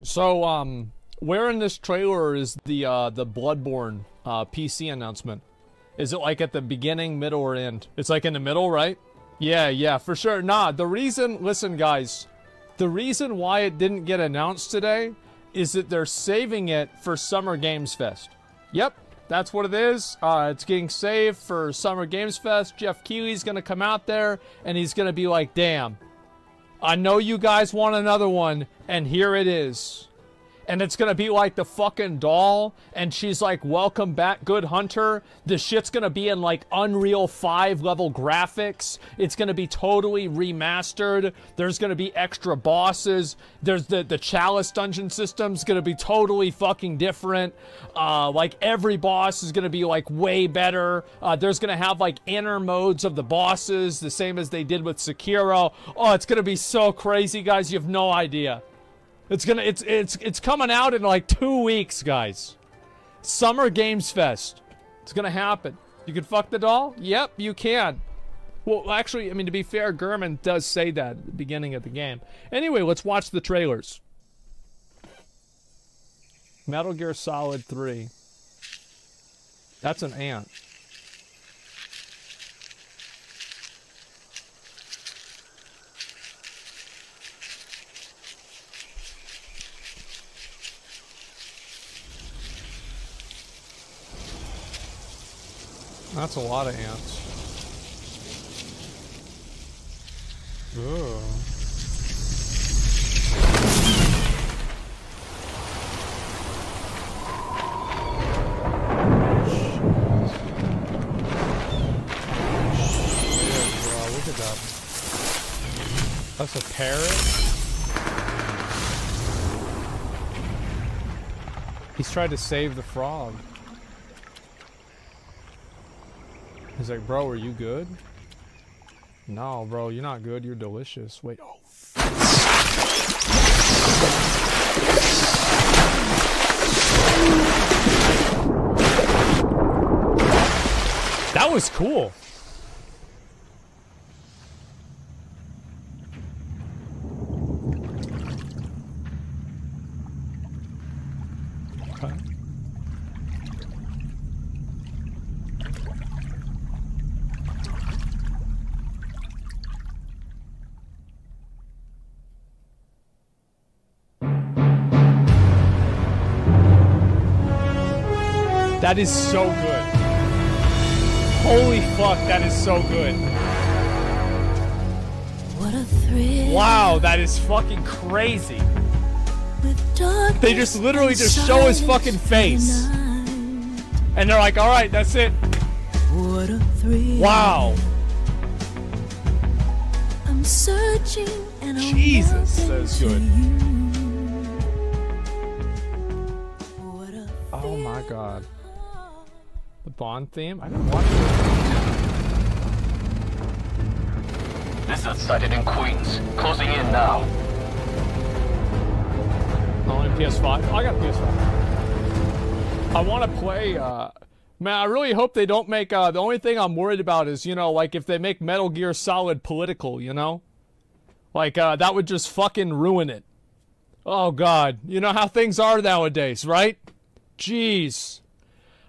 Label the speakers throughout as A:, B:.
A: So, where in this trailer is the Bloodborne PC announcement? Is it like at the beginning, middle, or end? It's like in the middle, right? Yeah, for sure. Nah, the reason, listen guys, the reason why it didn't get announced today is that they're saving it for Summer Games Fest. Yep, that's what it is. It's getting saved for Summer Games Fest. Jeff Keighley's gonna come out there and he's gonna be like, damn, I know you guys want another one, and here it is. And it's gonna be like the fucking doll, and she's like, welcome back, good hunter. The shit's gonna be in like Unreal 5 level graphics. It's gonna be totally remastered. There's gonna be extra bosses. There's the Chalice dungeon system's gonna be totally fucking different. Like every boss is gonna be like way better. There's gonna have like inner modes of the bosses, the same as they did with Sekiro. Oh, it's gonna be so crazy, guys, you have no idea. It's coming out in like 2 weeks, guys. Summer Games Fest. It's gonna happen. You can fuck the doll? Yep, you can. Well, actually, I mean, to be fair, Gurman does say that at the beginning of the game. Anyway, let's watch the trailers. Metal Gear Solid 3. That's an ant. That's a lot of ants. Ugh. Wow, look at that. That's a parrot? He's tried to save the frog. He's like, bro, are you good? No, bro, you're not good. You're delicious. Wait, oh. That was cool. Okay. That is so good. Holy fuck, that is so good. What a thrill. Wow, that is fucking crazy. They just literally just show his fucking face. And they're like, alright, that's it. What a thrill. Wow. I'm searching and Jesus, that's good. Oh my god. The Bond theme? I didn't watch it.
B: Lizard sighted in Queens. Closing in now.
A: Only PS5? Oh, I got a PS5. I want to play, man, I really hope they don't make, the only thing I'm worried about is, you know, like, if they make Metal Gear Solid political, you know? Like, that would just fucking ruin it. Oh, God. You know how things are nowadays, right? Jeez.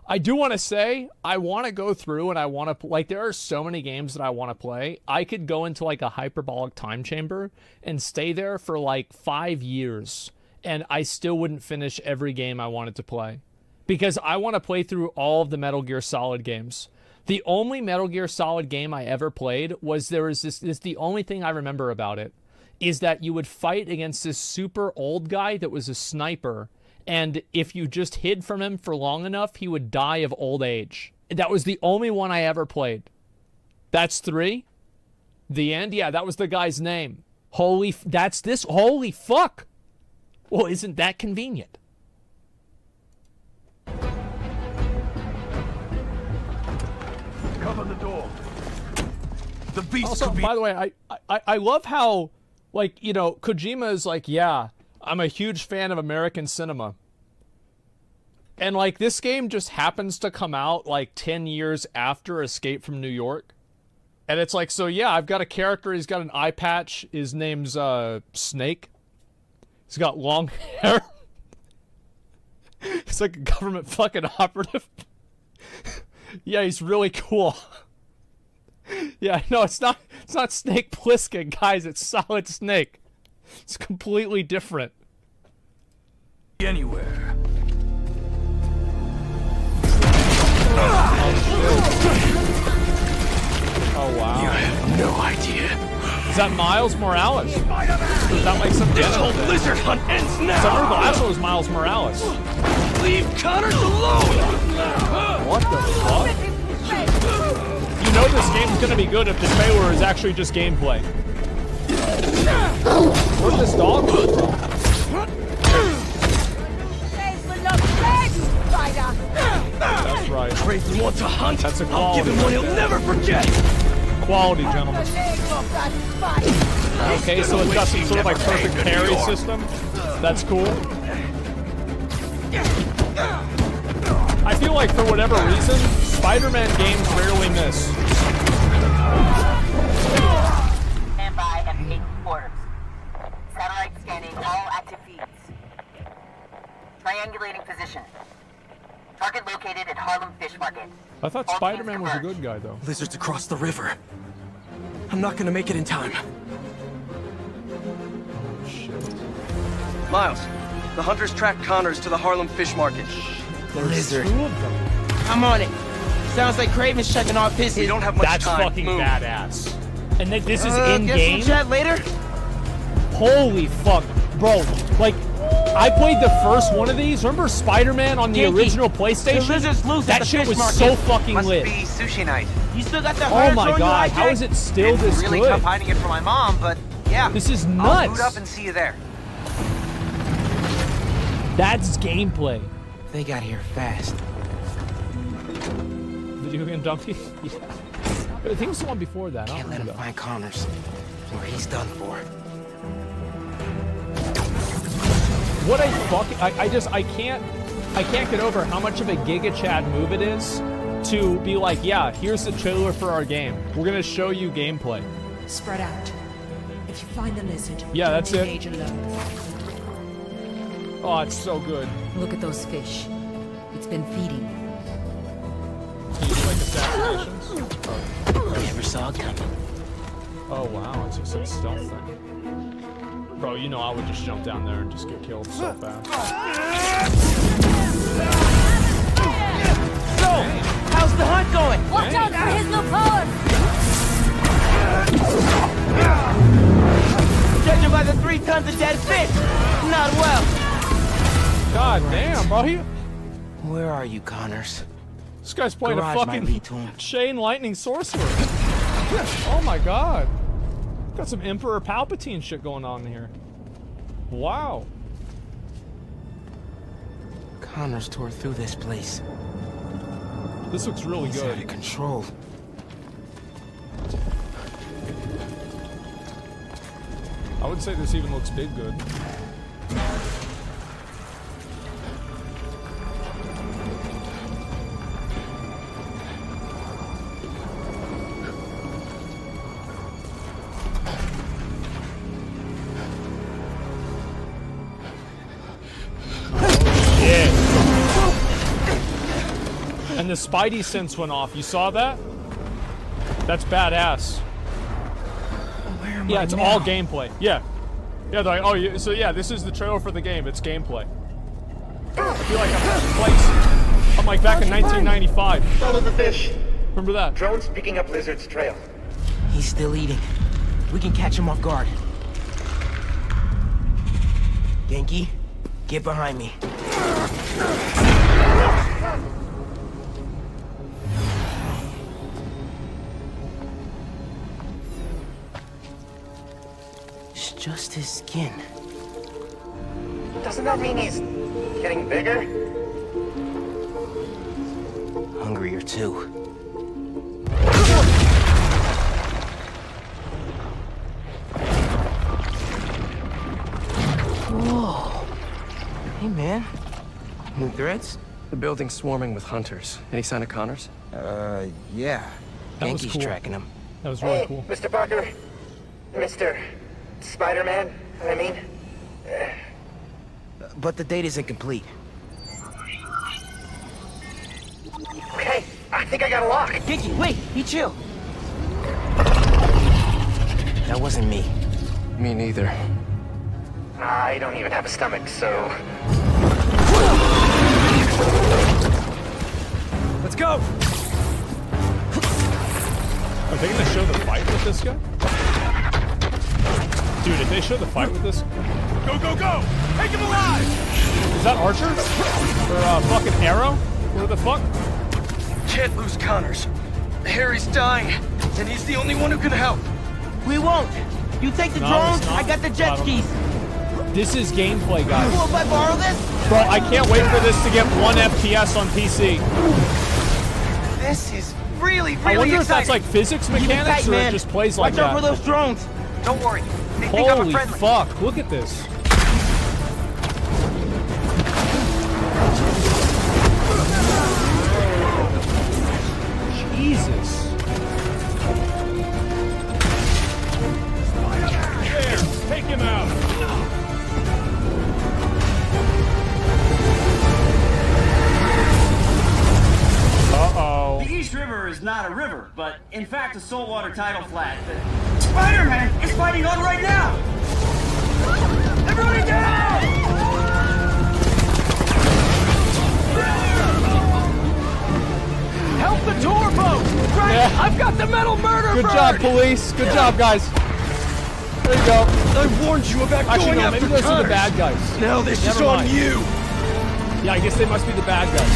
A: I do want to say, I want to go through and I want to, like, there are so many games that I want to play. I could go into, like, a hyperbolic time chamber and stay there for, like, 5 years, and I still wouldn't finish every game I wanted to play. Because I want to play through all of the Metal Gear Solid games. The only Metal Gear Solid game I ever played was the only thing I remember about it, is that you would fight against this super old guy that was a sniper, and if you just hid from him for long enough, he would die of old age. That was the only one I ever played. That's 3? The end? Yeah, that was the guy's name. Holy fuck! Well, isn't that convenient?
B: Cover the door. The beast
A: also, by the way, I love how, like, you know, Kojima is like, yeah, I'm a huge fan of American cinema. And, like, this game just happens to come out, like, 10 years after Escape from New York. And it's like, so, yeah, I've got a character, he's got an eye patch, his name's, Snake. He's got long hair. He's like a government fucking operative. Yeah, he's really cool. Yeah, no, it's not Snake Plissken, guys. It's Solid Snake. It's completely different.
B: Anywhere.
A: Oh wow.
B: You have no idea.
A: Is that Miles Morales? Or is that like some
B: This whole lizard hunt ends now.
A: So I remember the last one was Miles Morales.
B: Leave Connors alone.
A: What the fuck? You know this game's gonna be good if the trailer is actually just gameplay. Where'd this dog come from? That's right.
B: Craven wants a hunt.
A: That's a
B: I'll
A: quality.
B: give him one he'll never forget.
A: Quality, gentlemen. Okay, so it's got some sort of like perfect parry system. That's cool. I feel like for whatever reason, Spider-Man games rarely miss.
C: Stand by and take orders. Satellite scanning all active feeds. Triangulating position. Target located at Harlem Fish Market.
A: I thought Spider-Man was a good guy, though.
B: Lizards across the river. I'm not gonna make it in time.
A: Oh, shit.
D: Miles, the hunters tracked Connors to the Harlem Fish Market.
A: There's
B: Lizard.
A: 2 of them.
E: I'm on it. Sounds like Craven's checking off his.
D: We don't have much
A: That's
D: time.
A: fucking
D: Move.
A: badass. And then this is
E: Guess
A: in-game?
E: we'll chat later.
A: Holy fuck. Bro, like, I played the first one of these. Remember Spider-Man on the
E: Yankee,
A: original
E: the
A: PlayStation?
E: lizard's loose at
A: That
E: the
A: shit
E: fish
A: was
E: market.
A: so fucking
F: Must
A: lit.
F: be sushi night.
E: You still got that
A: Oh
E: harness
A: my
E: on
A: god,
E: you,
A: how is it still
F: It's
A: this
F: really
A: good?
F: tough hiding it from my mom, but yeah.
A: This is
F: I'll
A: nuts.
F: boot up and see you there.
A: That's gameplay.
E: They got here fast.
A: Video game donkey? Yeah. I think it was the one before that. I
E: Can't
A: don't
E: let him
A: remember.
E: find Connors, or he's done for.
A: What a fucking... I can't get over how much of a Giga Chad move it is to be like, yeah, here's the trailer for our game. We're gonna show you gameplay.
G: Spread out. If you find the lizard,
A: Yeah, that's it.
G: engage alone.
A: Oh, it's so good.
G: Look at those fish. It's been feeding.
A: He's like assassinations.
E: Never saw it coming.
A: Oh wow, it's just a stealth thing. Bro, you know I would just jump down there and just get killed so fast.
E: So, how's the hunt going?
G: Watch out for his new powers!
E: Judging by the 3 tons of dead fish, not well.
A: God damn, bro.
E: Where are you, Connors?
A: This guy's playing
E: Mirage
A: a
E: might
A: fucking
E: lead to him.
A: Chain Lightning Sorcerer. Oh my god. Got some Emperor Palpatine shit going on here. Wow.
E: Connors tore through this place.
A: This looks really
E: He's out
A: good.
E: of control.
A: I would say this even looks big good. And the Spidey sense went off. You saw that? That's badass.
E: Where am
A: Yeah,
E: I
A: it's
E: now?
A: all gameplay. Yeah. Yeah, they're like, oh, yeah, so yeah, this is the trailer for the game. It's gameplay. I feel like I'm like back in 1995.
H: Follow the fish.
A: Remember that?
H: Drone's picking up Lizard's trail.
E: He's still eating. We can catch him off guard. Yankee, get behind me. It's just his skin.
H: Doesn't that mean he's getting bigger?
E: Hungrier too. Whoa. Hey man. New threats?
D: The building's swarming with hunters. Any sign of Connors?
E: Yeah.
A: That was
E: Yankee's
A: cool.
E: tracking him.
A: That was really
H: Hey,
A: cool.
H: Mr. Parker. Mr. Spider-Man, I mean.
E: but the data's incomplete.
H: Okay, I think I got a lock.
E: Gigi, wait, be chill. That wasn't me.
D: Me neither.
H: I don't even have a stomach, so...
D: Let's go!
A: Are they gonna show the fight with this guy? Dude, if they show the fight with this...
I: Go, go, go! Take him alive!
A: Is that Archer? Or fucking Arrow? What the fuck?
D: Can't lose Connors. Harry's dying, and he's the only one who can help.
E: We won't. You take the
A: No,
E: drones,
A: it's not.
E: I got the jet skis.
A: This is gameplay, guys.
E: Cool if I borrow this?
A: Bro, I can't wait for this to get 1 FPS on PC.
F: This is really, really
A: I wonder if that's
F: exciting.
A: like physics
E: Keep it
A: mechanics
E: tight,
A: or
E: man.
A: it just plays like
E: Watch out for
A: that.
E: those drones.
F: Don't worry. They think I'm a
A: Holy
F: friendly.
A: fuck, look at this. Jesus.
I: There, take him out.
A: Uh-oh.
J: The East River is not a river, but in fact a saltwater tidal flat. Spider-Man is fighting on right now! Everybody down!
D: Help the tour boat! Right!
A: Yeah.
D: I've got the metal murder
A: Good
D: bird!
A: job, police. Good job, guys. There you go.
D: I warned you about
A: Actually,
D: going
A: no,
D: after
A: maybe those are the
D: Connors.
A: bad guys.
D: Now this
A: Never
D: is on
A: mind.
D: you!
A: Yeah, I guess they must be the bad guys.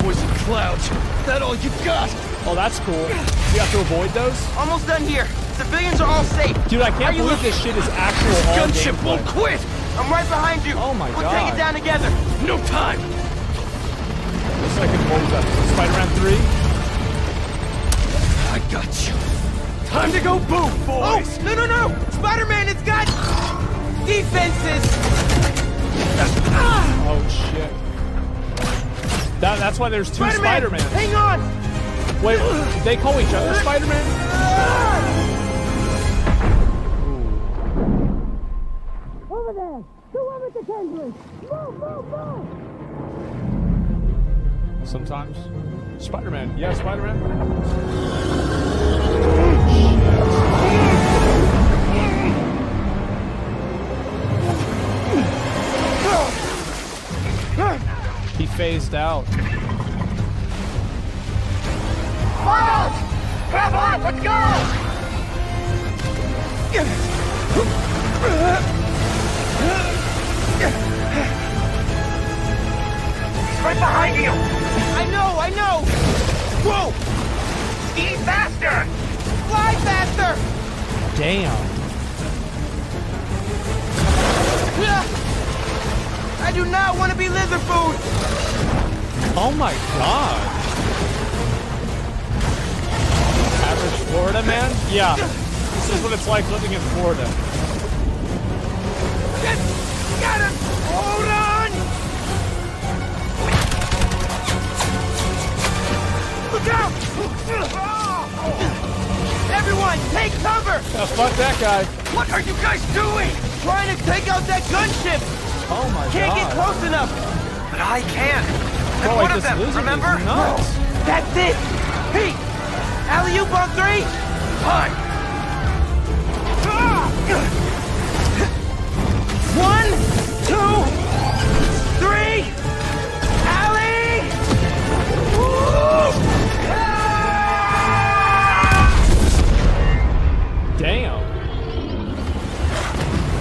D: Poison clouds. That all you got?
A: Oh, that's cool. You have to avoid those?
E: Almost done here. Civilians are all safe.
A: Dude, I
E: Are
A: can't
E: you
A: believe
E: looking?
A: this shit is actual all
D: Gunship
A: gameplay.
D: won't quit!
E: I'm right behind you.
A: Oh my
E: we'll
A: God.
E: take it down together.
D: No time!
A: Second, what was that? Spider-Man 3?
D: I got you. Time to go boom, boys!
E: Oh, no. Spider-Man, it's got defenses.
A: Oh, shit. That's why there's two Spider-Man.
E: Hang on.
A: Wait, did they call each other Spider-Man?
G: Over there! Whoever the tendrils! Move!
A: Sometimes. Spider-Man. Yeah, Spider-Man. He phased out.
H: Miles! Grab on! Let's go! He's right behind you!
E: I know. Whoa.
H: Ski faster!
E: Fly faster.
A: Damn.
E: I do not want to be lizard food.
A: Oh my god. Average Florida man? Yeah. This is what it's like living in Florida.
E: Got him. Hold on. Look out. Everyone, take cover.
A: Oh, fuck that guy.
D: What are you guys doing?
E: Trying to take out that gunship.
A: Oh my
E: Can't
A: god.
E: get close enough.
F: But I can.
A: Bro,
F: I'm
A: like
F: one of
A: this
F: them,
A: lizard
F: remember?
A: is nuts.
E: That's it. Pete. Alley-oop on 3.
D: Fine.
E: 1, 2, 3. Alley.
A: Damn.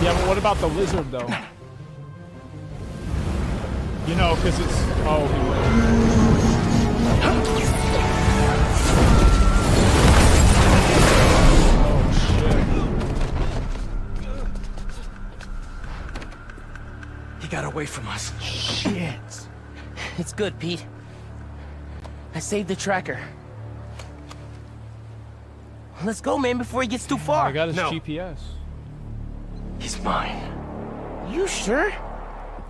A: Yeah, but what about the lizard, though? You know, because it's... Oh, he
D: He got away from us.
E: Shit. It's good, Pete. I saved the tracker. Let's go, man, before he gets too far.
A: I got his
D: No.
A: GPS.
D: He's mine.
E: You sure?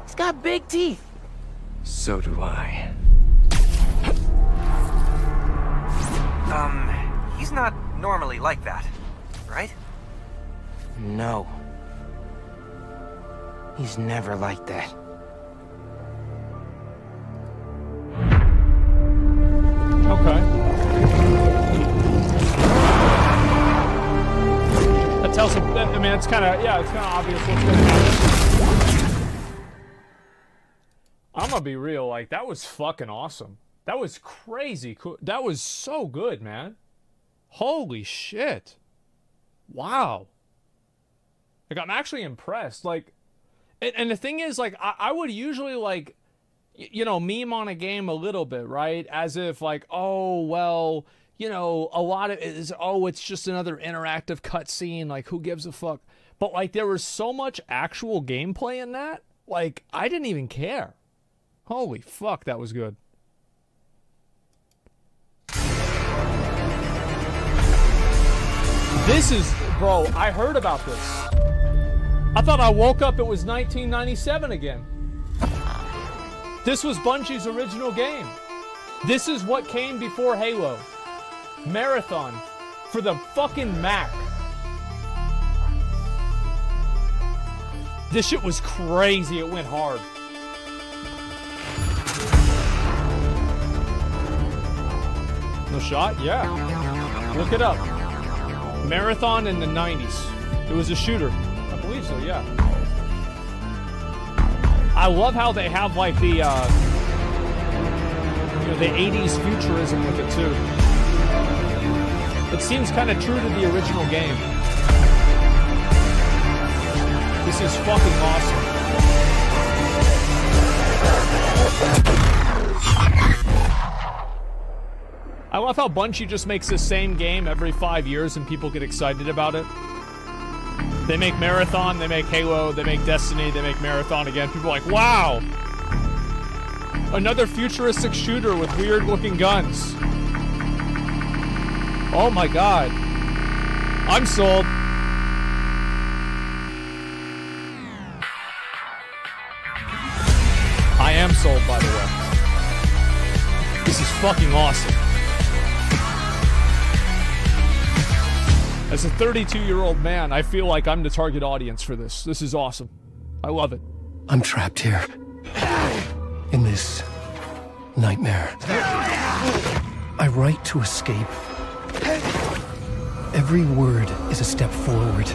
E: He's got big teeth.
D: So do I.
F: He's not normally like that, right?
E: No. He's never like that.
A: Okay. That tells him, I mean, it's kind of, yeah, it's kind of obvious what's going to happen. I'm going to be real, like, that was fucking awesome. That was crazy cool. That was so good, man. Holy shit. Wow. Like, I'm actually impressed. Like, and the thing is, like, I would usually, like, you know, meme on a game a little bit, right? As if, like, oh, well, you know, a lot of it is, oh, it's just another interactive cutscene. Like, who gives a fuck? But, like, there was so much actual gameplay in that. Like, I didn't even care. Holy fuck, that was good. This is, bro, I heard about this. I thought I woke up, it was 1997 again. This was Bungie's original game. This is what came before Halo. Marathon for the fucking Mac. This shit was crazy, it went hard. No shot? Yeah. Look it up. Marathon in the 90s. It was a shooter. I believe so, yeah. I love how they have like the, you know, the 80s futurism with it too. It seems kind of true to the original game. This is fucking awesome. I love how Bungie just makes the same game every 5 years and people get excited about it. They make Marathon, they make Halo, they make Destiny, they make Marathon again. People are like, wow! Another futuristic shooter with weird-looking guns. Oh my god. I'm sold. I am sold, by the way. This is fucking awesome. As a 32-year-old man, I feel like I'm the target audience for this. This is awesome. I love it.
K: I'm trapped here. In this nightmare. I write to escape. Every word is a step forward.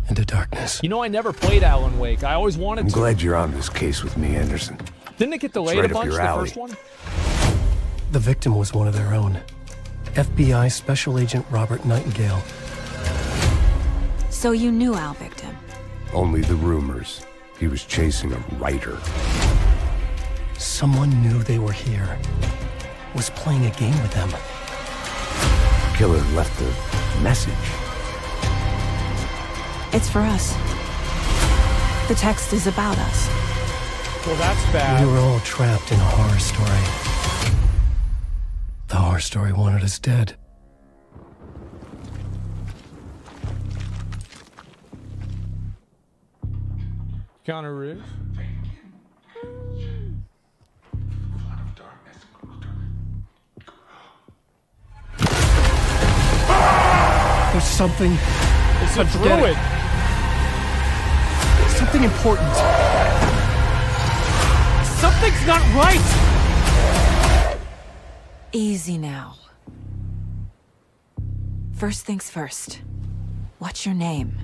K: Into darkness.
A: You know, I never played Alan Wake. I always wanted to.
L: I'm glad you're on this case with me, Anderson.
A: Didn't it get delayed
L: right
A: a bunch, the first one?
K: The victim was one of their own. FBI Special Agent Robert Nightingale.
M: So you knew our victim?
L: Only the rumors. He was chasing a writer.
K: Someone knew they were here. Was playing a game with them.
L: The killer left a message.
M: It's for us. The text is about us.
A: Well, that's bad.
K: We were all trapped in a horror story. The horror story wanted us dead.
A: Keanu Reeves?
K: There's something...
A: It's a druid!
K: Something important.
A: Something's not right!
M: Easy now. First things first. What's your name?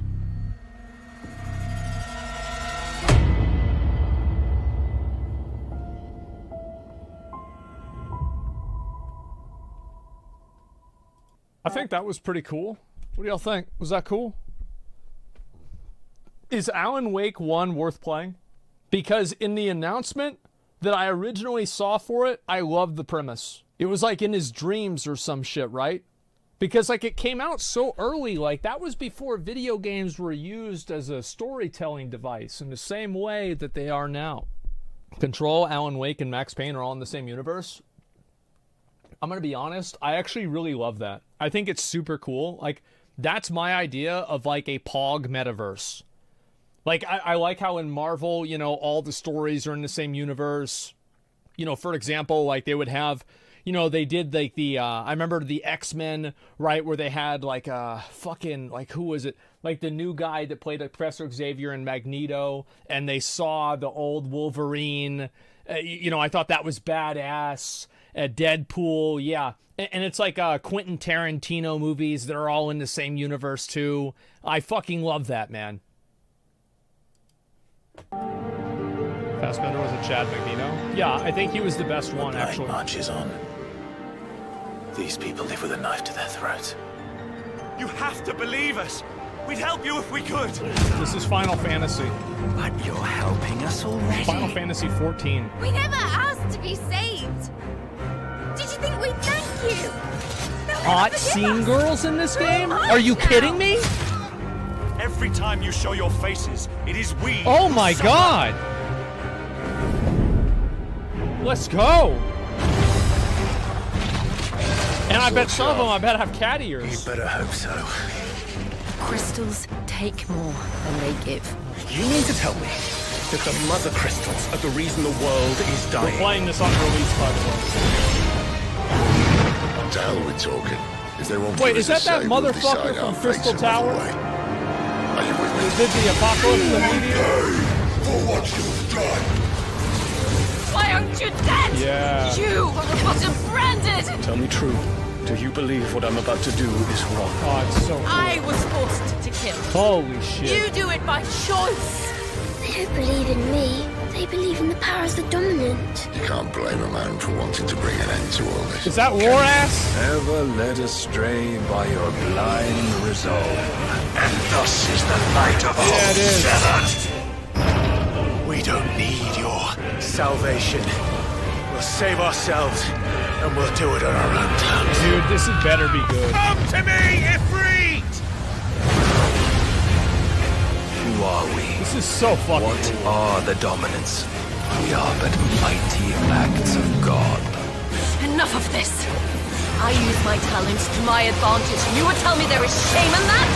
A: I think that was pretty cool. What do y'all think? Was that cool? Is Alan Wake 1 worth playing? Because in the announcement that I originally saw for it, I loved the premise. It was like in his dreams or some shit, right? Because like it came out so early, like that was before video games were used as a storytelling device in the same way that they are now. Control, Alan Wake, and Max Payne are all in the same universe. I'm gonna be honest, I actually really love that. I think it's super cool. Like, that's my idea of like a POG metaverse. Like, I like how in Marvel, you know, all the stories are in the same universe. You know, for example, like they would have, you know, they did like the I remember the X-Men, right, where they had like fucking, like, who was it, like the new guy that played like Professor Xavier and Magneto, and they saw the old Wolverine. You know, I thought that was badass. Deadpool, yeah. And it's like Quentin Tarantino movies that are all in the same universe too. I fucking love that, man. Fassbender was a Chad Magneto? Yeah, I think he was the best one, actually.
N: The night marches on. These people live with a knife to their throat.
I: You have to believe us. We'd help you if we could.
A: This is Final Fantasy.
N: But you're helping us already.
A: Final Fantasy 14.
O: We never asked to be saved. Did you think we'd thank you?
A: Hot scene girls in this game? Are you kidding me?
I: Every time you show your faces, it is we.
A: Oh my god! Let's go! And I bet some of them, I bet have cat ears.
N: You better hope so.
M: Crystals take more than they give.
N: You mean to tell me that the mother crystals are the reason the world is dying?
A: We're playing this on release, by the way.
L: What the hell are we talking? If they won't
A: wait, is that that motherfucker from Crystal Tower?
L: Are you with me?
A: Did the apocalypse of the meteor?
L: For what you've done.
O: Why aren't you dead?
A: Yeah.
O: You were bottom branded.
N: Tell me true. Do you believe what I'm about to do is wrong?
A: Oh, it's so cool.
O: I was forced to kill.
A: Holy shit.
O: You do it by choice.
P: They don't believe in me. They believe in the powers that dominant.
L: You can't blame a man for wanting to bring an end to all this.
A: Is that war ass?
N: Never led astray by your blind resolve. And thus is the light of hope severed. We don't need your salvation. We'll save ourselves, and we'll do it on our own terms.
A: Dude, this had better be good.
I: Come to me, Ifrit!
N: Who are we?
A: This is so fucking
N: What
A: cool.
N: are the dominants? We are but mighty acts of God.
O: Enough of this. I use my talents to my advantage, and you would tell me there is shame in that?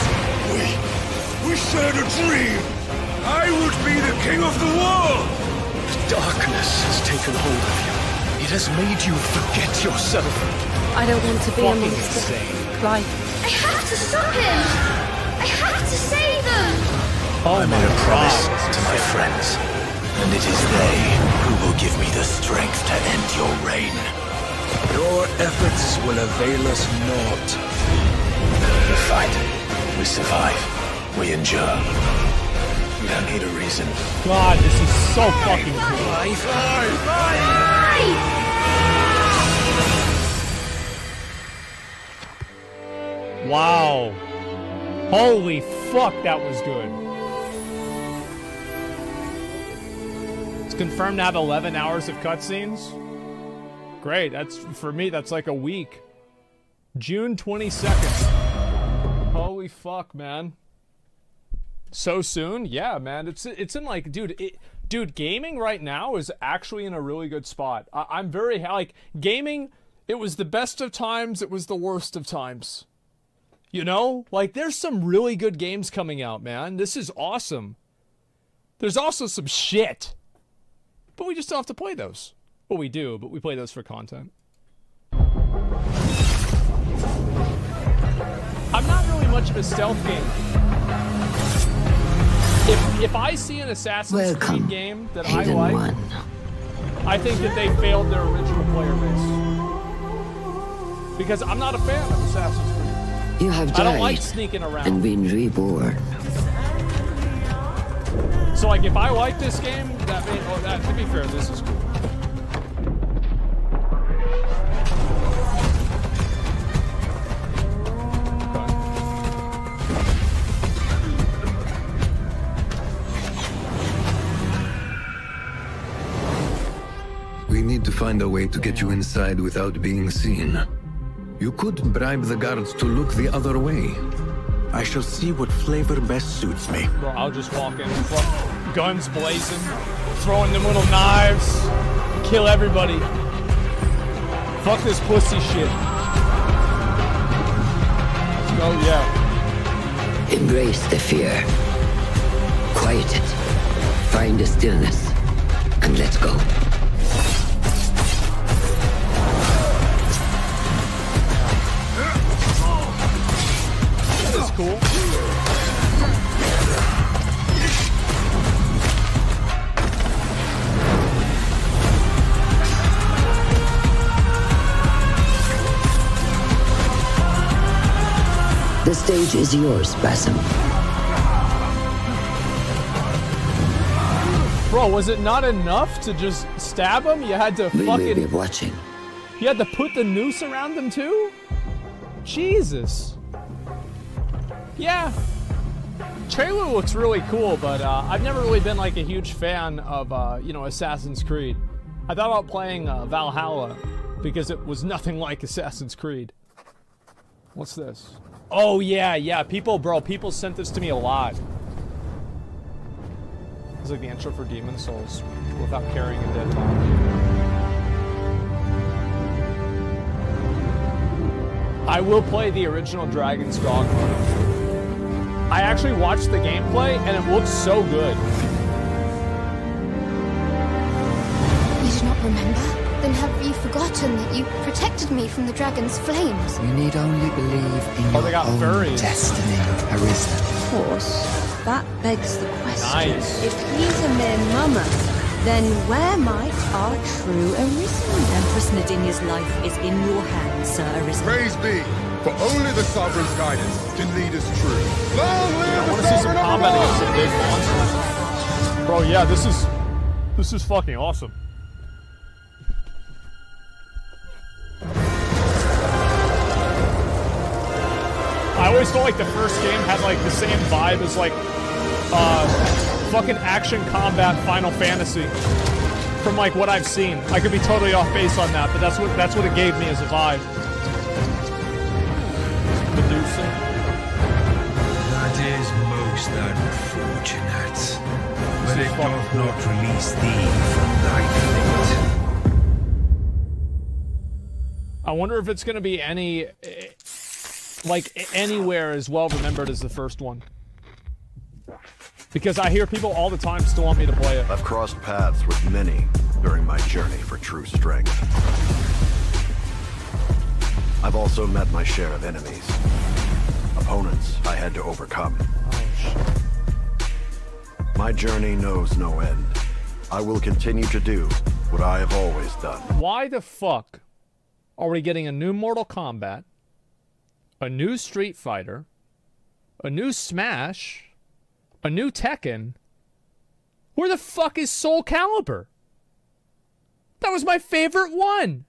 N: We shared a dream! I would be the king of the world! The darkness has taken hold of you. It has made you forget yourself.
M: I don't want to be a
A: Fucking
M: monster.
A: insane.
M: Clive.
P: I have to stop him! I have to save them!
A: Oh
N: I
A: my
N: made a promise
A: god.
N: to my friends, and it is they who will give me the strength to end your reign. Your efforts will avail us naught. We fight, we survive, we endure. We don't need a reason.
A: God, this is so fucking cool. Wow. Holy fuck, that was good. It's confirmed to have 11 hours of cutscenes. Great, that's, for me, that's like a week. June 22nd. Holy fuck, man. So soon? Yeah, man. It's in like, dude, gaming right now is actually in a really good spot. I'm very, like, gaming, it was the best of times, it was the worst of times. You know? Like, there's some really good games coming out, man. This is awesome. There's also some shit. But we just don't have to play those. Well, we do, but we play those for content. I'm not really much of a stealth game. If I see an Assassin's Creed game that I like, I think that they failed their original player base. Because I'm not a fan of Assassin's Creed.
Q: You have died
A: I don't like sneaking around.
Q: and been reborn.
A: So, like, if I like this game, that means, oh, that, to be fair, this is cool.
L: We need to find a way to get you inside without being seen. You could bribe the guards to look the other way.
N: I shall see what flavor best suits me.
A: Bro, I'll just walk in, guns blazing, throwing them little knives, kill everybody. Fuck this pussy shit. Let's go, yeah.
Q: Embrace the fear. Quiet it. Find a stillness. And let's go.
A: cool.
Q: The stage is yours, Spasm.
A: Bro, was it not enough to just stab him? You had to
Q: We may be
A: fucking...
Q: watching.
A: You had to put the noose around them too? Jesus. Yeah. Trailer looks really cool, but I've never really been like a huge fan of, you know, Assassin's Creed. I thought about playing Valhalla because it was nothing like Assassin's Creed. What's this? Oh yeah, yeah. People sent this to me a lot. It's like the intro for Demon Souls without carrying a dead body. I will play the original Dragon's Dogma. I actually watched the gameplay and it looks so good.
P: You do not remember? Then have you forgotten that you protected me from the dragon's flames?
R: You need only believe in your own destiny, Arisa.
M: Of course. That begs the question.
A: Nice.
M: If he's a mere mummer, then where might our true Arisen?
O: Empress Nadinia's life is in your hands, Sir Arisen.
S: Praise be, for only the Sovereign's guidance can lead us true. Long live
A: I want to see some combat against some big monsters. Bro, yeah, this is fucking awesome. I always felt like the first game had like the same vibe as like fucking action combat Final Fantasy. From like what I've seen. I could be totally off base on that, but that's what it gave me as a vibe. Medusa.
N: That is most unfortunate. But it doth not release thee from thy fate.
A: I wonder if it's gonna be any like anywhere as well remembered as the first one. Because I hear people all the time still want me to play it.
T: I've crossed paths with many during my journey for true strength. I've also met my share of enemies. Opponents I had to overcome.
A: Oh, shit.
T: My journey knows no end. I will continue to do what I have always done.
A: Why the fuck are we getting a new Mortal Kombat, a new Street Fighter, a new Smash, a new Tekken? Where the fuck is Soul Calibur? That was my favorite one.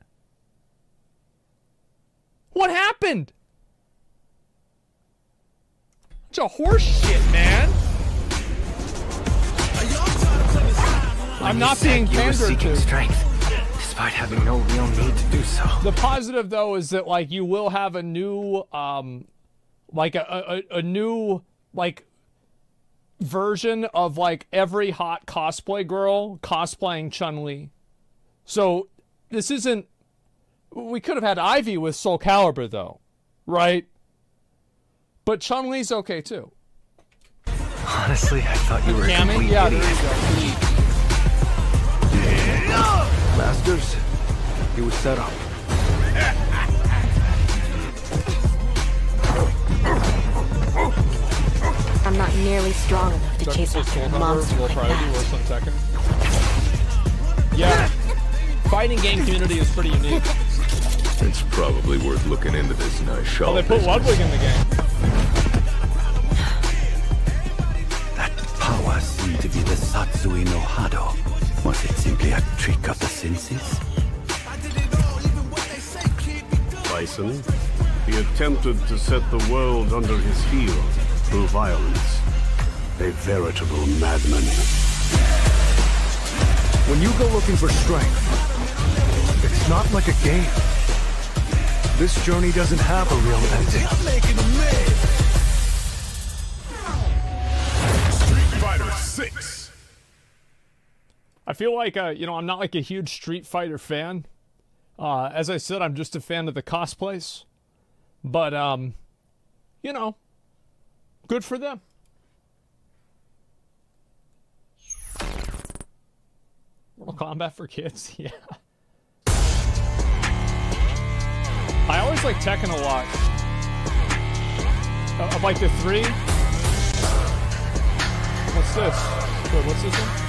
A: What happened? It's a horse shit, man. I'm not being pandered to.
F: Strength, despite having no real need to do so.
A: The positive, though, is that like you will have a new, like a new like version of like every hot cosplay girl cosplaying Chun-Li. So this isn't. We could have had Ivy with Soul Calibur, though, right? But Chun-Li's okay too.
F: Honestly, I thought you were a complete
A: yeah,
F: idiot.
A: there you go.
T: Masters, he was set up.
O: I'm not nearly strong enough to chase after a monster like that.
A: Yeah, fighting game community is pretty unique.
U: It's probably worth looking into this nice show.
A: Oh, they put Ludwig in the game.
V: That power seemed to be the Satsui no Hado. Was it simply a trick of the senses?
W: Bison, he attempted to set the world under his heel through violence. A veritable madman.
S: When you go looking for strength, it's not like a game. This journey doesn't have a real ending.
I: Street Fighter 6.
A: I feel like, you know, I'm not like a huge Street Fighter fan. As I said, I'm just a fan of the cosplays. But, you know, good for them. Mortal Kombat for kids, yeah. I always like Tekken a lot. Of like the 3? What's this? Wait, what's this one?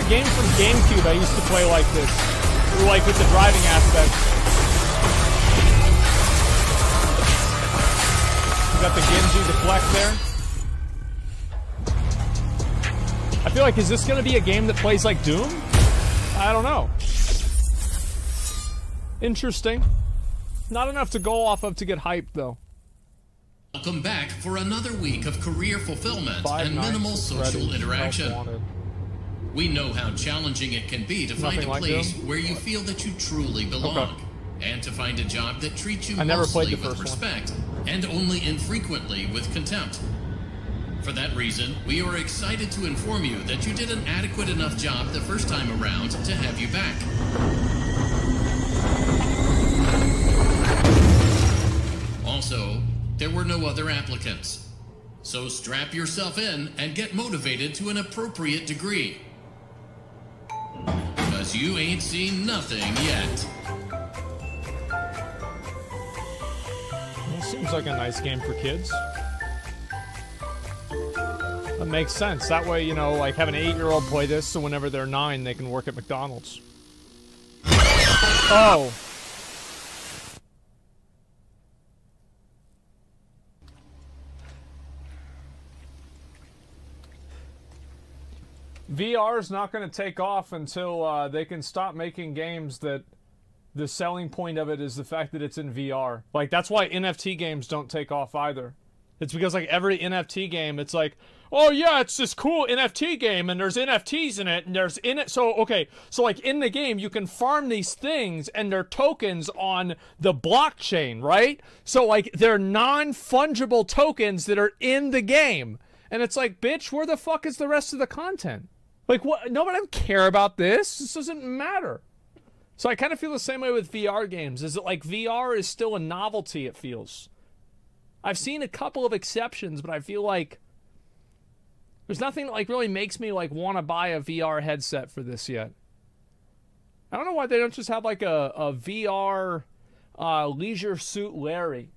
A: Game from GameCube I used to play like this. Or like with the driving aspect. You got the Genji deflect there. I feel like, is this gonna be a game that plays like Doom? I don't know. Interesting. Not enough to go off of to get hyped though.
B: Welcome back for another week of career fulfillment and minimal social interaction. We know how challenging it can be to find a place where you feel that you truly belong, and to find a job that treats you mostly with respect and only infrequently with contempt. For that reason, we are excited to inform you that you did an adequate enough job the first time around to have you back. Also, there were no other applicants. So strap yourself in and get motivated to an appropriate degree. Because you ain't seen nothing yet.
A: Well, seems like a nice game for kids. That makes sense. That way, you know, like have an 8-year-old play this, so whenever they're 9, they can work at McDonald's. Oh. VR is not going to take off until they can stop making games that the selling point of it is the fact that it's in VR. Like, that's why NFT games don't take off either. It's because, like, every NFT game, it's like, oh, yeah, it's this cool NFT game, and there's NFTs in it, and there's in it. So, okay, so, like, in the game, you can farm these things, and they're tokens on the blockchain, right? So, like, they're non-fungible tokens that are in the game. And it's like, bitch, where the fuck is the rest of the content? Like, what? Nobody care about this. This doesn't matter. So I kind of feel the same way with VR games. Is it like VR is still a novelty, it feels. I've seen a couple of exceptions, but I feel like there's nothing that, like, really makes me, like, want to buy a VR headset for this yet. I don't know why they don't just have, like, a VR Leisure Suit Larry.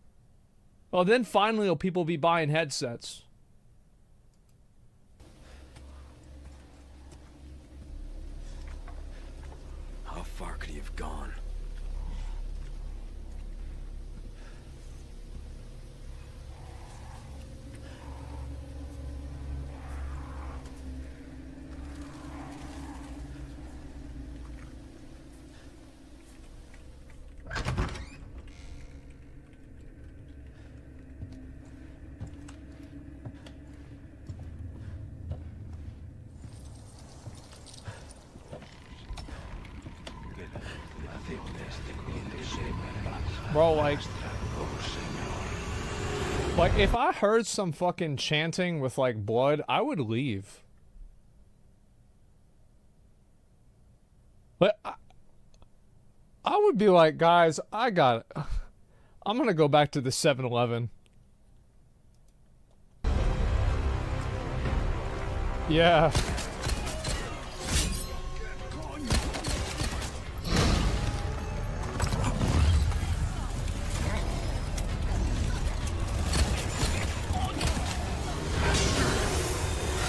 A: Well, then finally will people be buying headsets.
F: How far could he have gone?
A: Bro, like, if I heard some fucking chanting with, like, blood, I would leave. But I would be like, guys, I'm gonna go back to the 7-Eleven. Yeah.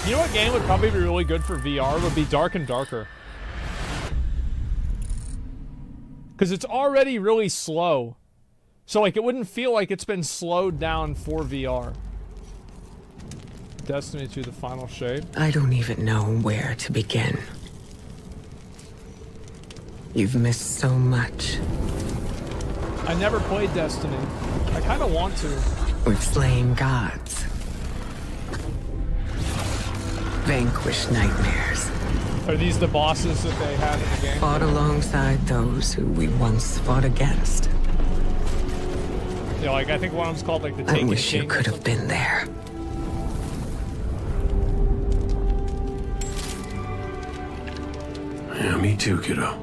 A: You know what game would probably be really good for VR? Would be Dark and Darker. Because it's already really slow. So, like, it wouldn't feel like it's been slowed down for VR. Destiny 2, the final shade.
C: I don't even know where to begin. You've missed so much.
A: I never played Destiny. I kind of want to.
C: We've slain gods. Vanquished nightmares.
A: Are these the bosses that they had in the game?
C: Fought alongside those who we once fought against.
A: Yeah, like, I think one of them's called, like, the Taken
C: I wish
A: King
C: you could have been there.
G: Yeah, me too, kiddo.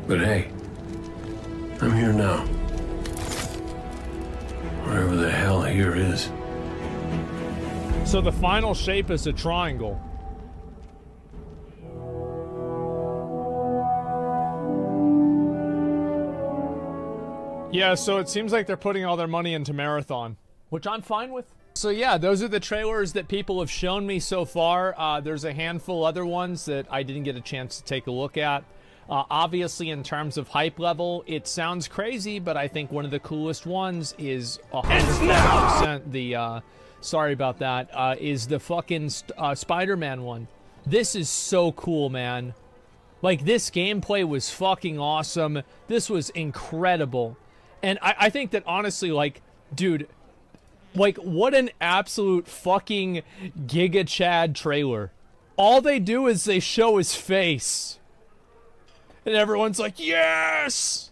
G: But hey, I'm here now. Wherever the hell here is.
A: So the final shape is a triangle. Yeah, so it seems like they're putting all their money into Marathon, which I'm fine with. So yeah, those are the trailers that people have shown me so far. There's a handful other ones that I didn't get a chance to take a look at. Obviously, in terms of hype level, it sounds crazy, but I think one of the coolest ones is 100% the, sorry about that, is the fucking Spider-Man one. This is so cool, man. Like, this gameplay was fucking awesome. This was incredible. And I think that, honestly, like, dude, like, what an absolute fucking Giga Chad trailer. All they do is they show his face. And everyone's like, yes!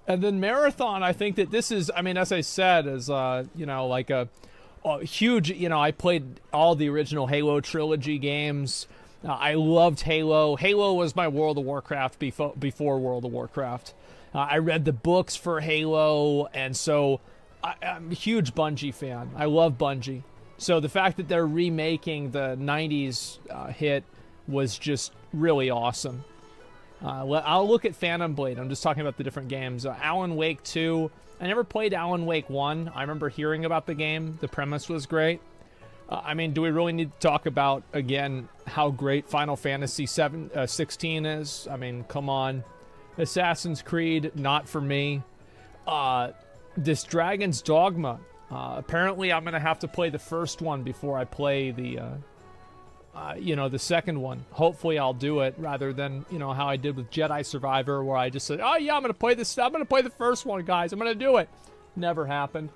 A: And then Marathon, I think that this is, I mean, as I said, is, you know, like a huge, you know, I played all the original Halo trilogy games. I loved Halo. Halo was my World of Warcraft before World of Warcraft. I read the books for Halo, and so I'm a huge Bungie fan. I love Bungie. So the fact that they're remaking the 90s hit was just really awesome. I'll look at Phantom Blade. I'm just talking about the different games. Alan Wake 2. I never played Alan Wake 1. I remember hearing about the game. The premise was great. I mean, do we really need to talk about, again, how great Final Fantasy 16 is? I mean, come on. Assassin's Creed, not for me. This Dragon's Dogma. Apparently, I'm going to have to play the first one before I play the, you know, the second one. Hopefully, I'll do it rather than, you know, how I did with Jedi Survivor, where I just said, oh, yeah, I'm going to play this. I'm going to play the first one, guys. I'm going to do it. Never happened.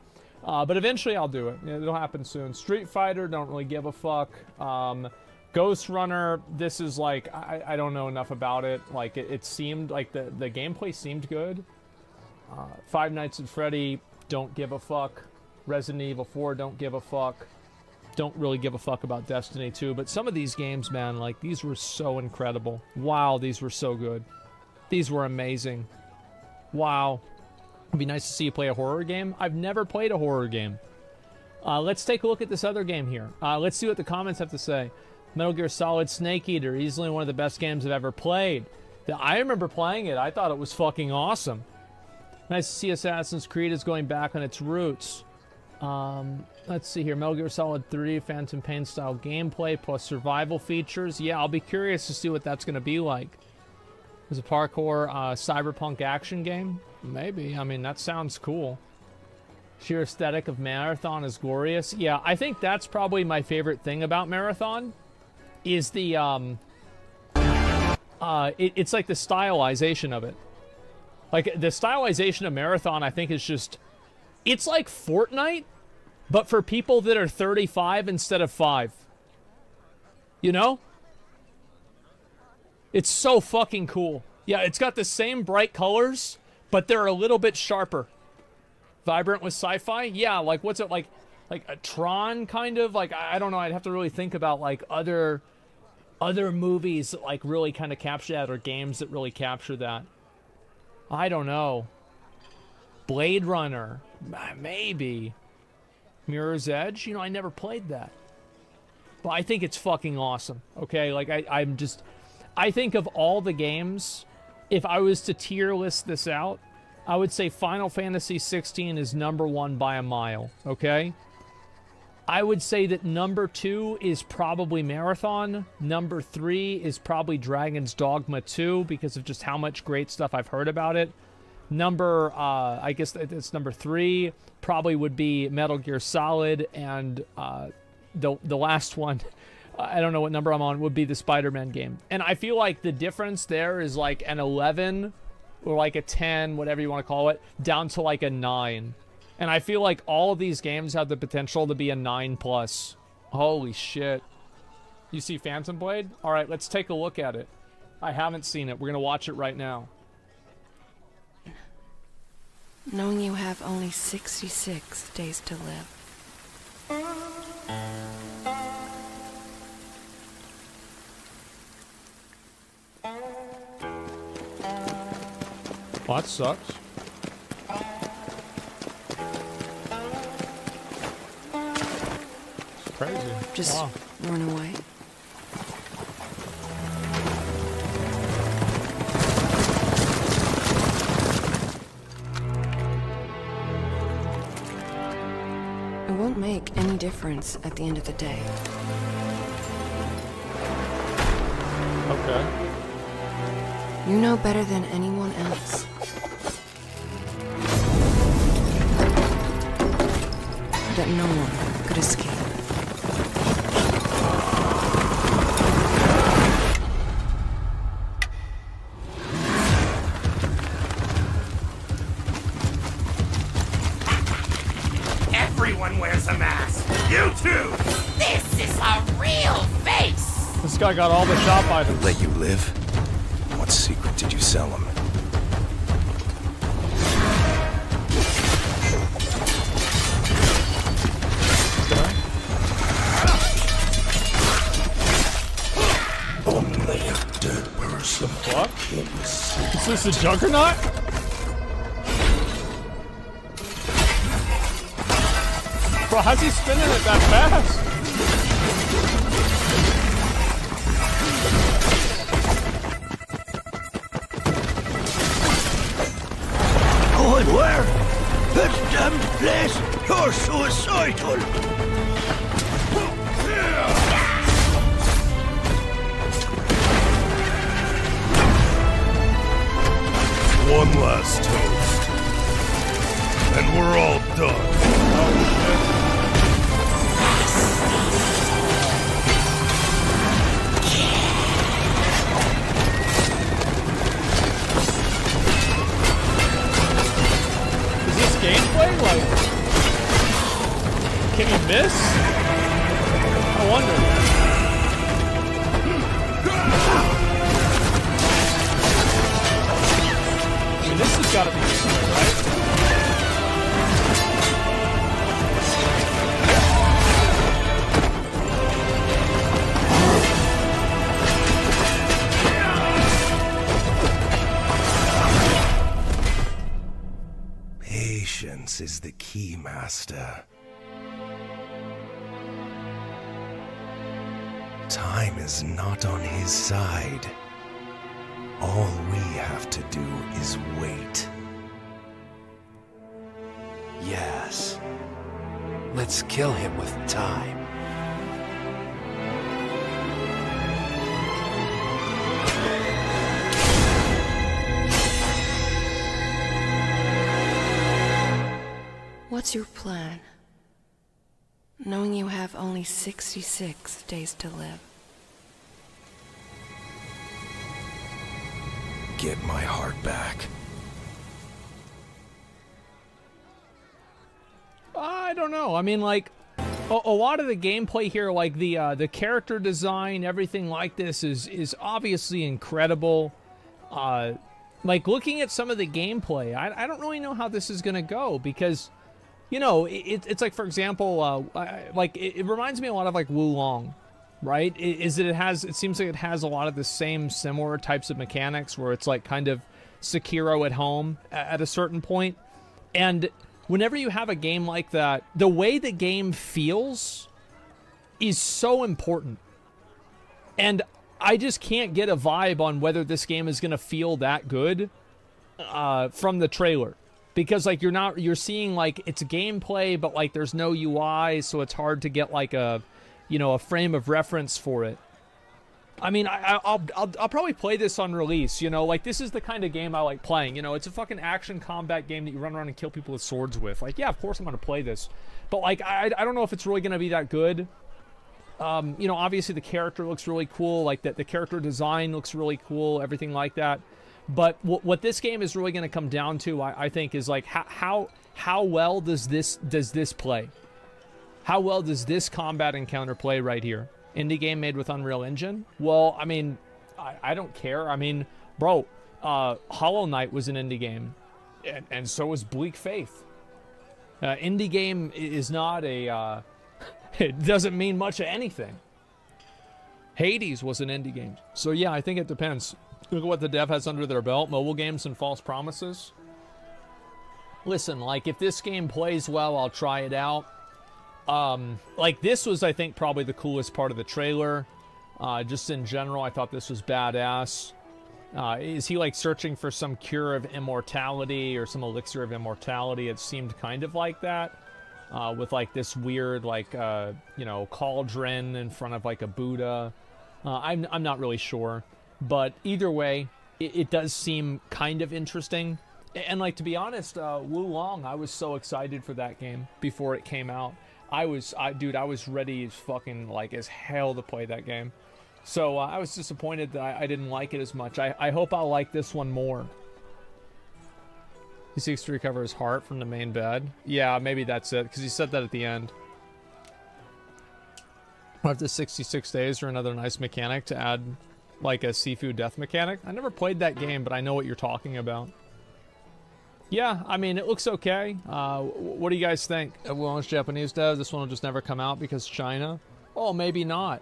A: But eventually, I'll do it. It'll happen soon. Street Fighter, don't really give a fuck. Ghostrunner, this is like, I don't know enough about it. Like, it seemed like the gameplay seemed good. Five Nights at Freddy, don't give a fuck. Resident Evil 4, don't give a fuck. Don't really give a fuck about Destiny 2. But some of these games, man, like, these were so incredible. Wow, these were so good. These were amazing. Wow. It'd be nice to see you play a horror game. I've never played a horror game. Let's take a look at this other game here. Let's see what the comments have to say. Metal Gear Solid Snake Eater, easily one of the best games I've ever played. I remember playing it. I thought it was fucking awesome. Nice to see Assassin's Creed is going back on its roots. Let's see here. Metal Gear Solid 3, Phantom Pain style gameplay plus survival features. Yeah, I'll be curious to see what that's going to be like. Is a parkour cyberpunk action game? Maybe. I mean, that sounds cool. Sheer aesthetic of Marathon is glorious. Yeah, I think that's probably my favorite thing about Marathon. Is the it's like the stylization of it. Like the stylization of Marathon, I think is just, it's like Fortnite, but for people that are 35 instead of 5. You know? It's so fucking cool. Yeah, it's got the same bright colors, but they're a little bit sharper. Vibrant with sci-fi? Yeah, like what's it like a Tron kind of? Like I don't know, I'd have to really think about like other movies that like really kind of capture that, or games that really capture that. I don't know. Blade Runner, maybe. Mirror's Edge, you know, I never played that. But I think it's fucking awesome. Okay, like I think of all the games, if I was to tier list this out, I would say Final Fantasy 16 is #1 by a mile, okay? I would say that #2 is probably Marathon. #3 is probably Dragon's Dogma 2 because of just how much great stuff I've heard about it. I guess it's #3 probably would be Metal Gear Solid, and the last one, I don't know what number I'm on, would be the Spider-Man game. And I feel like the difference there is like an 11 or like a 10, whatever you want to call it, down to like a 9. And I feel like all of these games have the potential to be a 9+. Holy shit. You see Phantom Blade? Alright, let's take a look at it. I haven't seen it. We're going to watch it right now.
H: Knowing you have only 66 days to live.
A: Well, that sucks. It's crazy.
H: Just
A: wow.
H: run away. It won't make any difference at the end of the day.
A: Okay.
H: You know better than anyone else. That no one could escape.
I: Everyone wears a mask. You too.
D: This is a real face.
A: This guy got all the shop items.
N: Let you live? What secret did you sell him?
V: Only a dead person.
A: What? Is this the Juggernaut? Bro, how's he spinning it that fast?
V: Going where? This damn place! You're suicidal!
S: One last toast. And we're all done. Oh, shit.
A: Is this gameplay? Like, can he miss? I wonder. This has got to be gameplay, right?
N: Patience is the key, Master. Time is not on his side. All we have to do is wait. Yes. Let's kill him with time.
H: What's your plan? Knowing you have only 66 days to live.
N: Get my heart back.
A: I don't know. I mean, like, a lot of the gameplay here, like the character design, everything like this is obviously incredible. Like, looking at some of the gameplay, I don't really know how this is going to go because, you know, it's like, for example, like, it reminds me a lot of, like, Wulong. Right? It seems like it has a lot of the same similar types of mechanics where it's like kind of Sekiro at home at a certain point. And whenever you have a game like that, the way the game feels is so important. And I just can't get a vibe on whether this game is going to feel that good from the trailer. Because like you're seeing like it's gameplay, but like there's no UI, so it's hard to get like a frame of reference for it. I mean, I'll probably play this on release, you know, like this is the kind of game I like playing, you know, it's a fucking action combat game that you run around and kill people with swords with. Like, yeah, of course I'm going to play this. But like, I don't know if it's really going to be that good. You know, obviously the character looks really cool, like the character design looks really cool, everything like that. But what this game is really going to come down to, I think, is like how well does this play? How well does this combat encounter play right here? Indie game made with Unreal Engine? Well, I mean, I don't care. I mean, bro, Hollow Knight was an indie game, and so was Bleak Faith. Indie game is not a... it doesn't mean much of anything. Hades was an indie game. So yeah, I think it depends. Look at what the dev has under their belt. Mobile games and false promises. Listen, like, if this game plays well, I'll try it out. Like, this was, I think, probably the coolest part of the trailer. Just in general, I thought this was badass. Is he, like, searching for some cure of immortality or some elixir of immortality? It seemed kind of like that. With, like, this weird, like, you know, cauldron in front of, like, a Buddha. I'm not really sure. But either way, it does seem kind of interesting. And, like, to be honest, Wu Long, I was so excited for that game before it came out. Dude, I was ready as fucking, like, as hell to play that game. So, I was disappointed that I didn't like it as much. I hope I'll like this one more. He seeks to recover his heart from the main bed. Yeah, maybe that's it, because he said that at the end. After 66 days or another nice mechanic to add, like, a Sifu death mechanic. I never played that game, but I know what you're talking about. Yeah, I mean, it looks okay. What do you guys think? Well, it's Japanese dev. This one will just never come out because China. Oh, maybe not.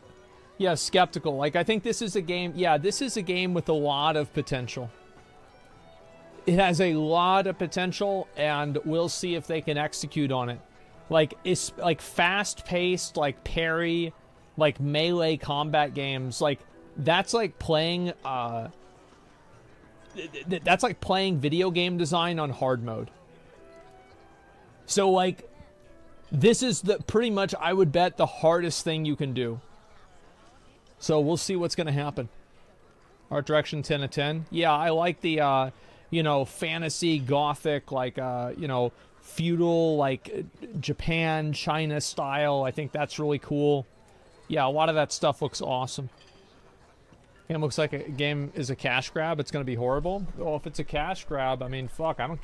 A: Yeah, skeptical. Like, I think this is a game. Yeah, this is a game with a lot of potential. It has a lot of potential, and we'll see if they can execute on it. Like, it's like fast-paced, like parry, like melee combat games. Like, that's like playing. That's like playing video game design on hard mode. So, like, this is the pretty much, I would bet, the hardest thing you can do. So we'll see what's going to happen. Art direction 10 of 10. Yeah, I like the, you know, fantasy, gothic, like, you know, feudal, like, Japan, China style. I think that's really cool. Yeah, a lot of that stuff looks awesome. Game looks like a game is a cash grab. It's going to be horrible. Well, if it's a cash grab, I mean, fuck, I don't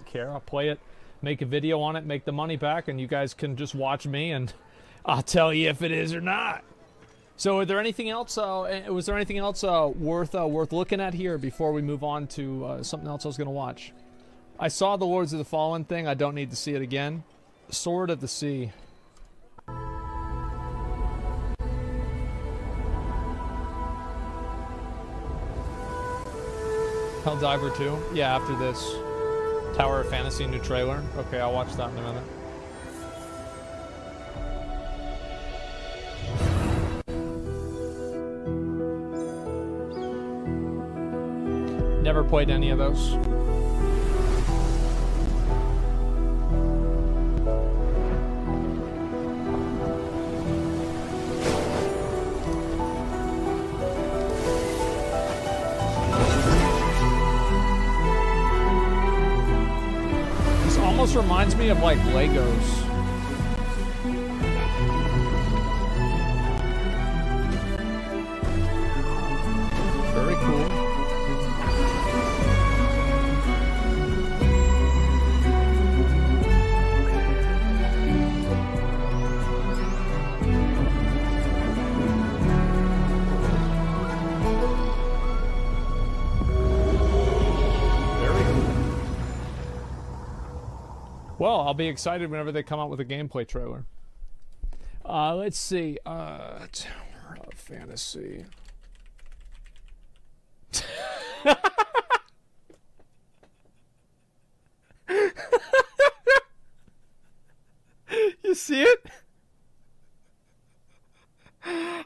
A: care. I'll play it, make a video on it, make the money back, and you guys can just watch me, and I'll tell you if it is or not. So, was there anything else worth looking at here before we move on to something else I was going to watch? I saw the Lords of the Fallen thing. I don't need to see it again. Sword of the Sea. Helldiver 2? Yeah, after this. Tower of Fantasy new trailer. Okay, I'll watch that in a minute. Never played any of those. Almost reminds me of like Legos. Very cool. Well, I'll be excited whenever they come out with a gameplay trailer. Let's see. Tower of Fantasy. You see it?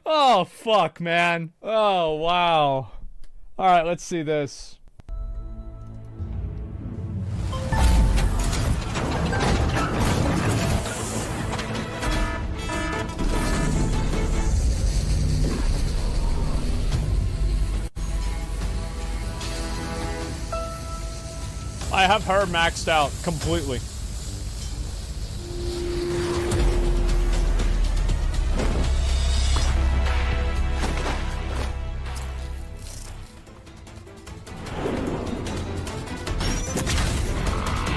A: Oh, fuck, man. Oh, wow. All right, let's see this. I have her maxed out completely.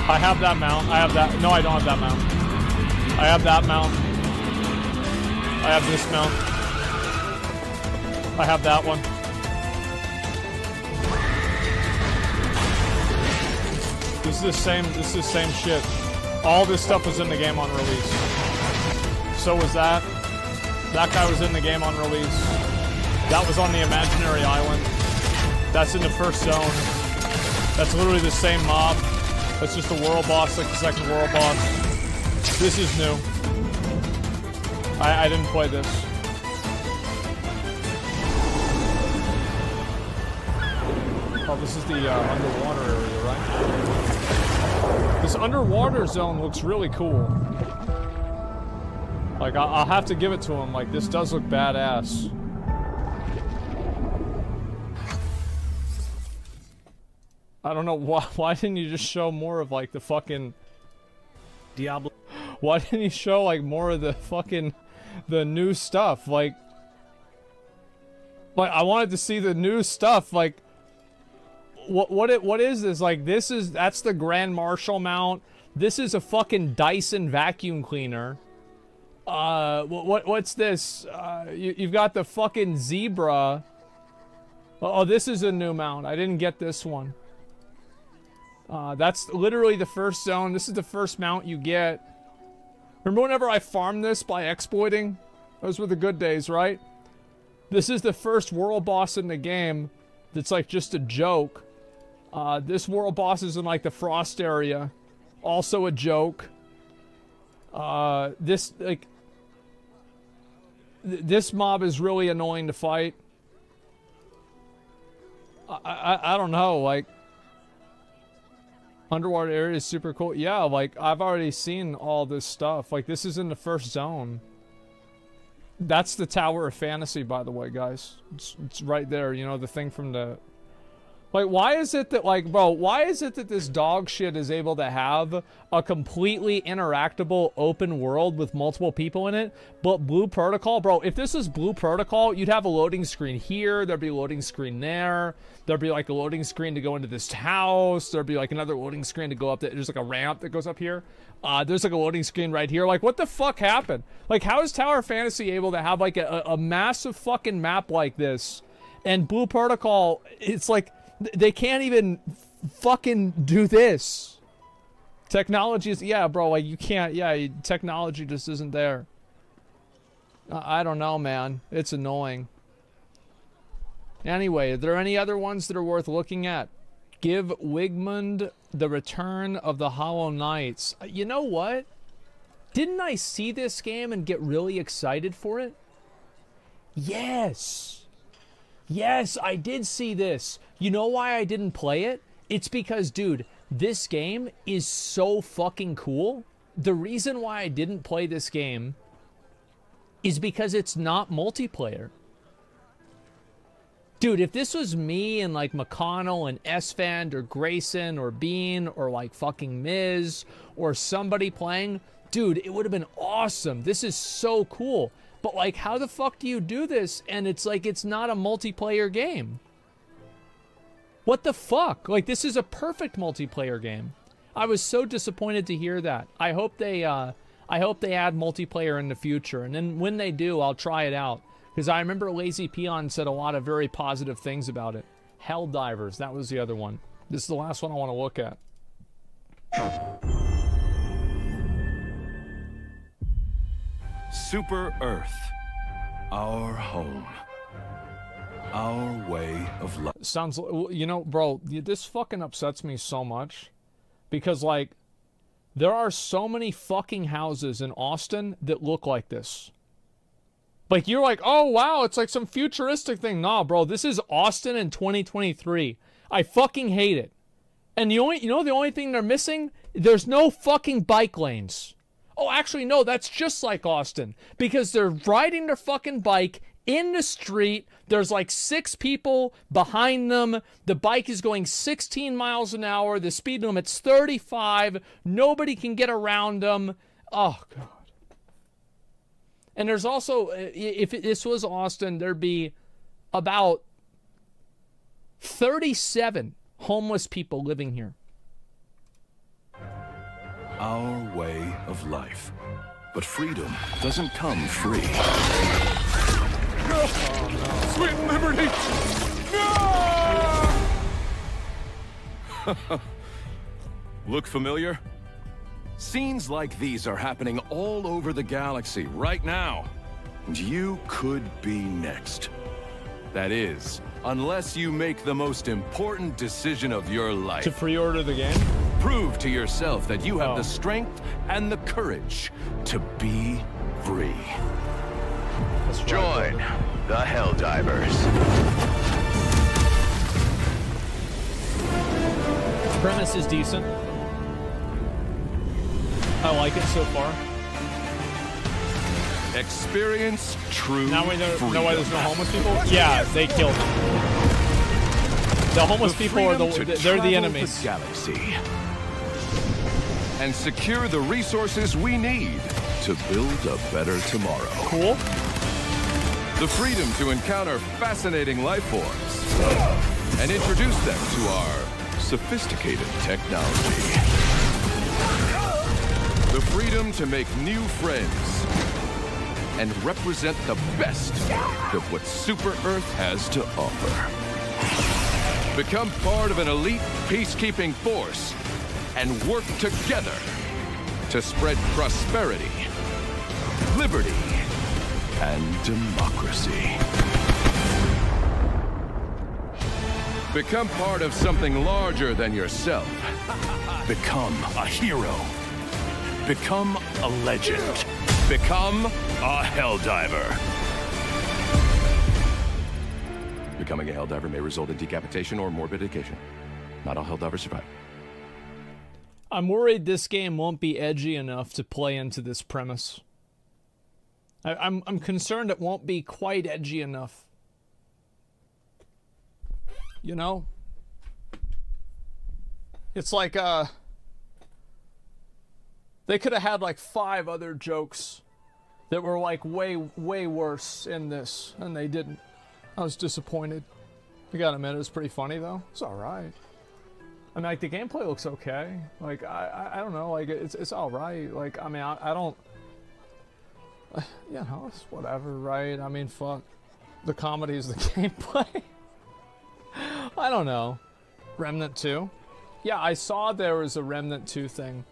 A: I have that mount. I have that. No, I don't have that mount. I have that mount. I have this mount. I have that one. This is the same shit. All this stuff was in the game on release. So was that. That guy was in the game on release. That was on the imaginary island. That's in the first zone. That's literally the same mob. That's just a world boss, like the second world boss. This is new. I didn't play this. Oh, this is the underwater area, right? This underwater zone looks really cool. Like, I'll have to give it to him. Like, this does look badass. I don't know, why didn't you just show more of, like, the fucking... Diablo? Why didn't you show, like, more of the fucking... the new stuff? Like, I wanted to see the new stuff, like... What is this? Like, that's the Grand Marshal mount. This is a fucking Dyson vacuum cleaner. What's this? You've got the fucking zebra. Oh, this is a new mount. I didn't get this one. That's literally the first zone. This is the first mount you get. Remember whenever I farmed this by exploiting? Those were the good days, right? This is the first world boss in the game that's like just a joke. This world boss is in like the frost area. Also a joke. This mob is really annoying to fight. I don't know, like... Underwater area is super cool. Yeah, like, I've already seen all this stuff. Like, this is in the first zone. That's the Tower of Fantasy, by the way, guys. It's right there, you know, the thing from the... Like, why is it that, like, bro, why is it that this dog shit is able to have a completely interactable open world with multiple people in it, but Blue Protocol, bro, if this was Blue Protocol, you'd have a loading screen here, there'd be a loading screen there, there'd be, like, a loading screen to go into this house, there'd be, like, another loading screen to go up there, there's, like, a ramp that goes up here, there's, like, a loading screen right here, like, what the fuck happened? Like, how is Tower of Fantasy able to have, like, a massive fucking map like this, and Blue Protocol, it's, like... They can't even fucking do this. Technology is... Yeah, bro, like, you can't... Yeah, technology just isn't there. I don't know, man. It's annoying. Anyway, are there any other ones that are worth looking at? Give Wingmund the Return of the Hollow Knights. You know what? Didn't I see this game and get really excited for it? Yes! Yes, I did see this. You know why I didn't play it? It's because, dude, this game is so fucking cool. The reason why I didn't play this game is because it's not multiplayer. Dude, if this was me and, like, McConnell and Esfand or Grayson or Bean or, like, fucking Miz or somebody playing, dude, it would have been awesome. This is so cool. But, like, how the fuck do you do this? And it's like, it's not a multiplayer game. What the fuck? Like, this is a perfect multiplayer game. I was so disappointed to hear that. I hope they add multiplayer in the future. And then when they do, I'll try it out. Because I remember Lazy Peon said a lot of very positive things about it. Helldrivers, that was the other one. This is the last one I want to look at.
N: Super Earth, our home, our way of life.
A: Sounds, you know, bro, this fucking upsets me so much. Because, like, there are so many fucking houses in Austin that look like this. Like, you're like, oh, wow, it's like some futuristic thing. Nah, bro, this is Austin in 2023. I fucking hate it. And the only thing they're missing, there's no fucking bike lanes. Oh, actually, no, that's just like Austin. Because they're riding their fucking bike in the street. There's like 6 people behind them. The bike is going 16 miles an hour. The speed limit's 35. Nobody can get around them. Oh, God. And there's also, if this was Austin, there'd be about 37 homeless people living here.
N: Our way of life. But freedom doesn't come free.
S: No! Oh, no. Sweet liberty!
N: No! Look familiar? Scenes like these are happening all over the galaxy right now. And you could be next.
E: That is, unless you make the most important decision of your life.
A: To pre-order the game?
E: Prove to yourself that you have the strength and the courage to be free.
N: Join the Helldrivers.
A: Premise is decent. I like it so far.
E: Experience true
A: now we know
E: freedom.
A: why there's no homeless people? Yeah, they killed them. The homeless people are they're the enemies.
E: The galaxy. And secure the resources we need to build a better tomorrow.
A: Cool.
E: The freedom to encounter fascinating life forms and introduce them to our sophisticated technology. The freedom to make new friends and represent the best of what Super Earth has to offer. Become part of an elite peacekeeping force and work together to spread prosperity, liberty, and democracy. Become part of something larger than yourself. Become a hero. Become a legend. Become a Helldiver. Becoming a Helldiver may result in decapitation or mortification. Not all Helldivers survive.
A: I'm worried this game won't be edgy enough to play into this premise. I'm concerned it won't be quite edgy enough. You know? It's like, they could have had like 5 other jokes that were like way worse in this, and they didn't. I was disappointed. I gotta admit, it was pretty funny though. It's alright. I mean, like, the gameplay looks okay. Like, I don't know, like, it's alright. Like, I mean, I don't... You know, it's whatever, right? I mean, fuck. The comedy is the gameplay. I don't know. Remnant 2? Yeah, I saw there was a Remnant 2 thing.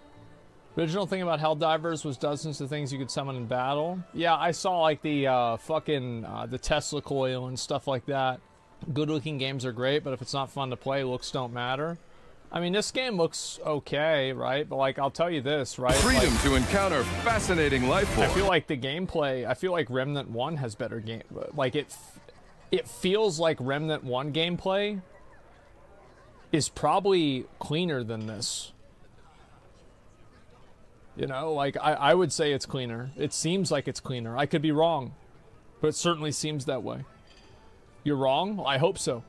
A: Original thing about Helldivers was dozens of things you could summon in battle. Yeah, I saw like the the Tesla coil and stuff like that. Good looking games are great, but if it's not fun to play, looks don't matter. I mean, this game looks okay, right? But like, I'll tell you this, right?
E: Freedom
A: like,
E: to encounter fascinating life forms.
A: I feel like the gameplay, I feel like Remnant 1 has better game. Like it feels like Remnant 1 gameplay is probably cleaner than this. You know, like, I would say it's cleaner. It seems like it's cleaner. I could be wrong, but it certainly seems that way. You're wrong? I hope so.